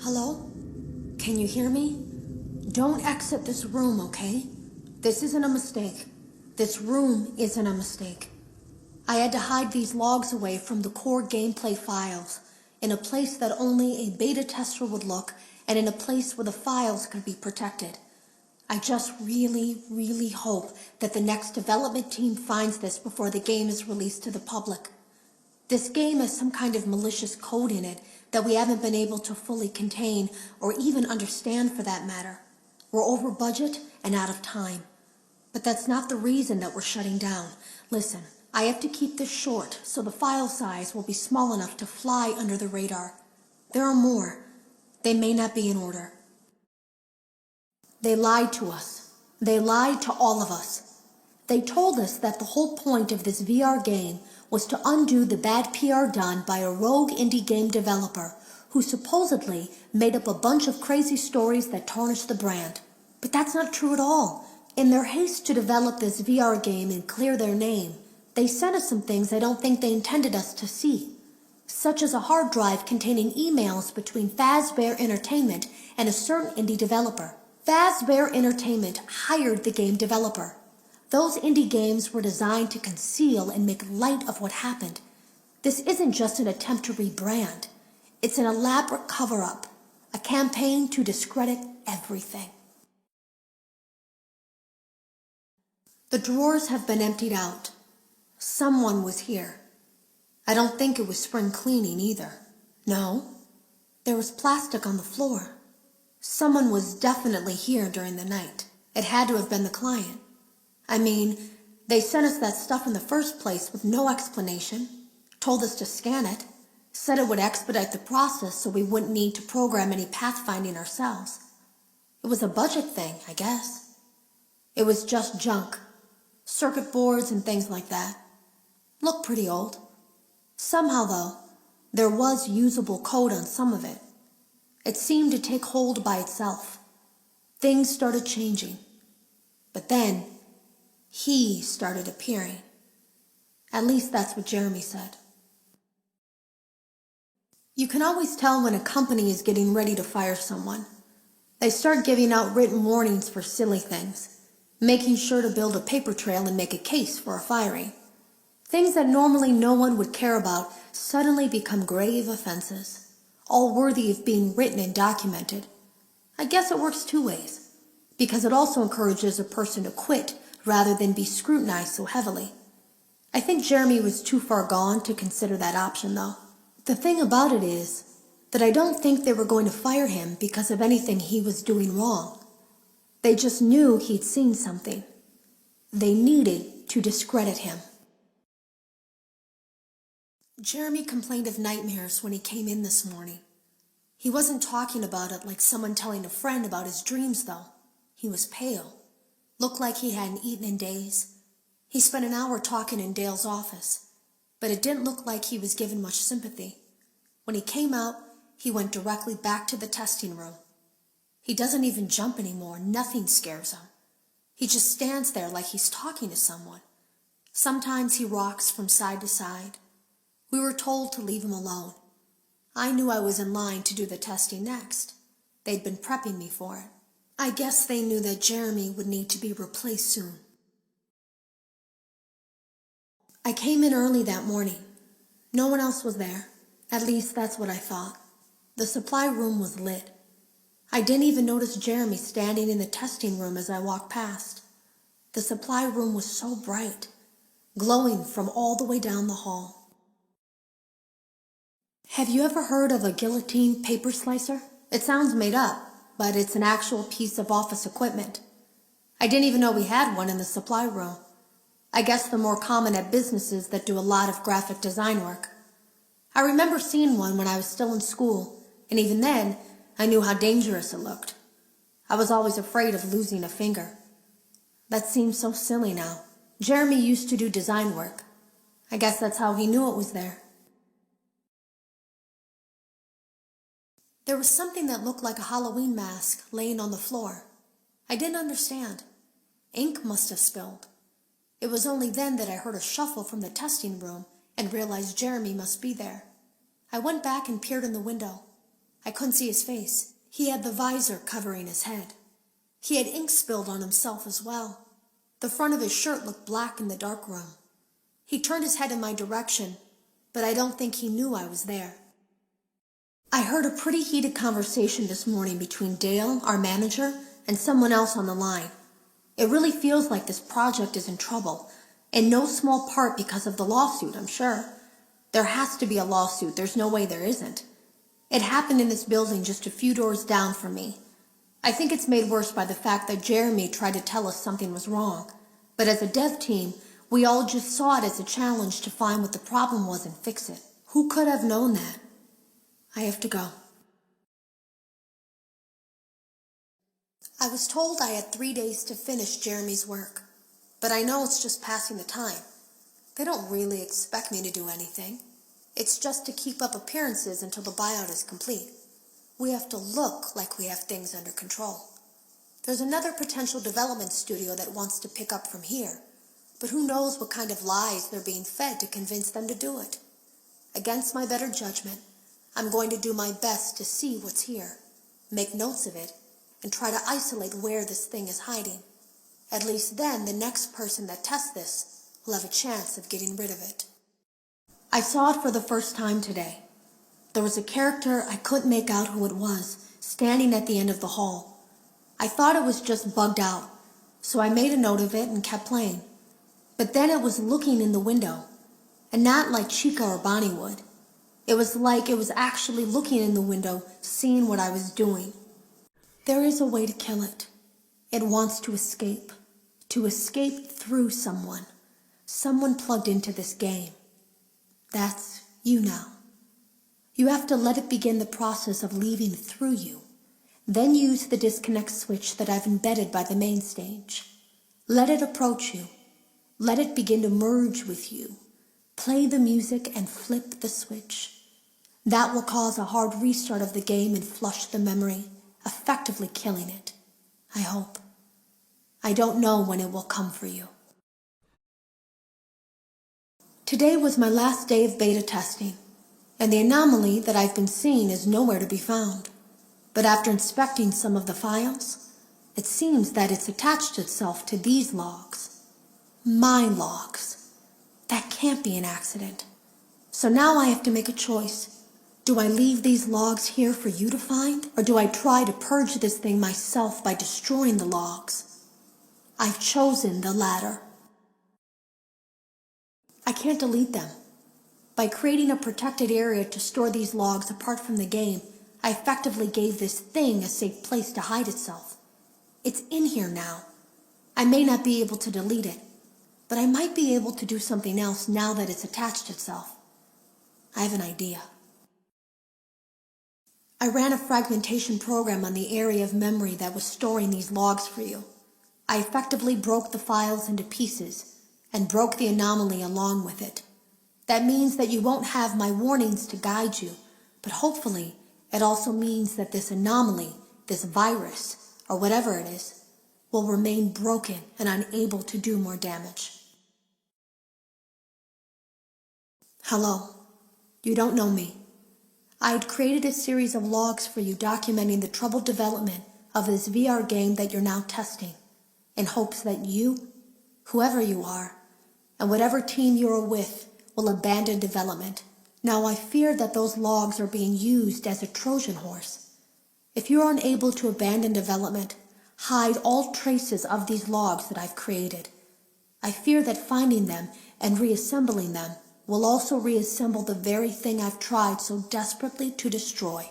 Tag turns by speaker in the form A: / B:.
A: Hello? Can you hear me? Don't exit this room, okay? This isn't a mistake. This room isn't a mistake. I had to hide these logs away from the core gameplay files, in a place that only a beta tester would look, and in a place where the files could be protected. I just really hope that the next development team finds this before the game is released to the public. This game has some kind of malicious code in it that we haven't been able to fully contain or even understand for that matter. We're over budget and out of time. But that's not the reason that we're shutting down. Listen, I have to keep this short so the file size will be small enough to fly under the radar. There are more. They may not be in order. They lied to us. They lied to all of us. They told us that the whole point of this VR game was to undo the bad PR done by a rogue indie game developer who supposedly made up a bunch of crazy stories that tarnished the brand. But that's not true at all. In their haste to develop this VR game and clear their name, they sent us some things I don't think they intended us to see, such as a hard drive containing emails between Fazbear Entertainment and a certain indie developer. Fazbear Entertainment hired the game developer. Those indie games were designed to conceal and make light of what happened. This isn't just an attempt to rebrand. It's an elaborate cover-up, a campaign to discredit everything. The drawers have been emptied out. Someone was here. I don't think it was spring cleaning either. No, there was plastic on the floor. Someone was definitely here during the night. It had to have been the client. I mean, they sent us that stuff in the first place with no explanation, told us to scan it, said it would expedite the process so we wouldn't need to program any pathfinding ourselves. It was a budget thing, I guess. It was just junk, circuit boards and things like that. Looked pretty old. Somehow, though, there was usable code on some of it. It seemed to take hold by itself. Things started changing. But then, he started appearing. At least that's what Jeremy said. You can always tell when a company is getting ready to fire someone. They start giving out written warnings for silly things, making sure to build a paper trail and make a case for a firing. Things that normally no one would care about suddenly become grave offenses, all worthy of being written and documented. I guess it works two ways, because it also encourages a person to quit rather than be scrutinized so heavily. I think Jeremy was too far gone to consider that option, though. The thing about it is that I don't think they were going to fire him because of anything he was doing wrong. They just knew he'd seen something. They needed to discredit him. Jeremy complained of nightmares when he came in this morning. He wasn't talking about it like someone telling a friend about his dreams, though. He was pale. Looked like he hadn't eaten in days. He spent an hour talking in Dale's office, but it didn't look like he was given much sympathy. When he came out, he went directly back to the testing room. He doesn't even jump anymore. Nothing scares him. He just stands there like he's talking to someone. Sometimes he rocks from side to side. We were told to leave him alone. I knew I was in line to do the testing next. They'd been prepping me for it. I guess they knew that Jeremy would need to be replaced soon. I came in early that morning. No one else was there. At least that's what I thought. The supply room was lit. I didn't even notice Jeremy standing in the testing room as I walked past. The supply room was so bright, glowing from all the way down the hall. Have you ever heard of a guillotine paper slicer? It sounds made up, but it's an actual piece of office equipment. I didn't even know we had one in the supply room. I guess they're more common at businesses that do a lot of graphic design work. I remember seeing one when I was still in school, and even then, I knew how dangerous it looked. I was always afraid of losing a finger. That seems so silly now. Jeremy used to do design work. I guess that's how he knew it was there. There was something that looked like a Halloween mask laying on the floor. I didn't understand. Ink must have spilled. It was only then that I heard a shuffle from the testing room and realized Jeremy must be there. I went back and peered in the window. I couldn't see his face. He had the visor covering his head. He had ink spilled on himself as well. The front of his shirt looked black in the dark room. He turned his head in my direction, but I don't think he knew I was there. I heard a pretty heated conversation this morning between Dale, our manager, and someone else on the line. It really feels like this project is in trouble, in no small part because of the lawsuit, I'm sure. There has to be a lawsuit, there's no way there isn't. It happened in this building just a few doors down from me. I think it's made worse by the fact that Jeremy tried to tell us something was wrong, but as a dev team, we all just saw it as a challenge to find what the problem was and fix it. Who could have known that? I have to go. I was told I had 3 days to finish Jeremy's work, but I know it's just passing the time. They don't really expect me to do anything. It's just to keep up appearances until the buyout is complete. We have to look like we have things under control. There's another potential development studio that wants to pick up from here, but who knows what kind of lies they're being fed to convince them to do it. Against my better judgment, I'm going to do my best to see what's here, make notes of it, and try to isolate where this thing is hiding. At least then the next person that tests this will have a chance of getting rid of it. I saw it for the first time today. There was a character I couldn't make out who it was, standing at the end of the hall. I thought it was just bugged out, so I made a note of it and kept playing. But then it was looking in the window, and not like Chica or Bonnie would. It was like it was actually looking in the window, seeing what I was doing. There is a way to kill it. It wants to escape through someone plugged into this game. That's you now. You have to let it begin the process of leaving through you. Then use the disconnect switch that I've embedded by the main stage. Let it approach you. Let it begin to merge with you. Play the music and flip the switch. That will cause a hard restart of the game and flush the memory, effectively killing it. I hope. I don't know when it will come for you. Today was my last day of beta testing, and the anomaly that I've been seeing is nowhere to be found. But after inspecting some of the files, it seems that it's attached itself to these logs. My logs. That can't be an accident. So now I have to make a choice. Do I leave these logs here for you to find, or do I try to purge this thing myself by destroying the logs? I've chosen the latter. I can't delete them. By creating a protected area to store these logs apart from the game, I effectively gave this thing a safe place to hide itself. It's in here now. I may not be able to delete it, but I might be able to do something else now that it's attached itself. I have an idea. I ran a fragmentation program on the area of memory that was storing these logs for you. I effectively broke the files into pieces and broke the anomaly along with it. That means that you won't have my warnings to guide you, but hopefully it also means that this anomaly, this virus, or whatever it is, will remain broken and unable to do more damage. Hello. You don't know me. I had created a series of logs for you documenting the troubled development of this VR game that you're now testing, in hopes that you, whoever you are, and whatever team you're with, will abandon development. Now I fear that those logs are being used as a Trojan horse. If you're unable to abandon development, hide all traces of these logs that I've created. I fear that finding them and reassembling them will also reassemble the very thing I've tried so desperately to destroy.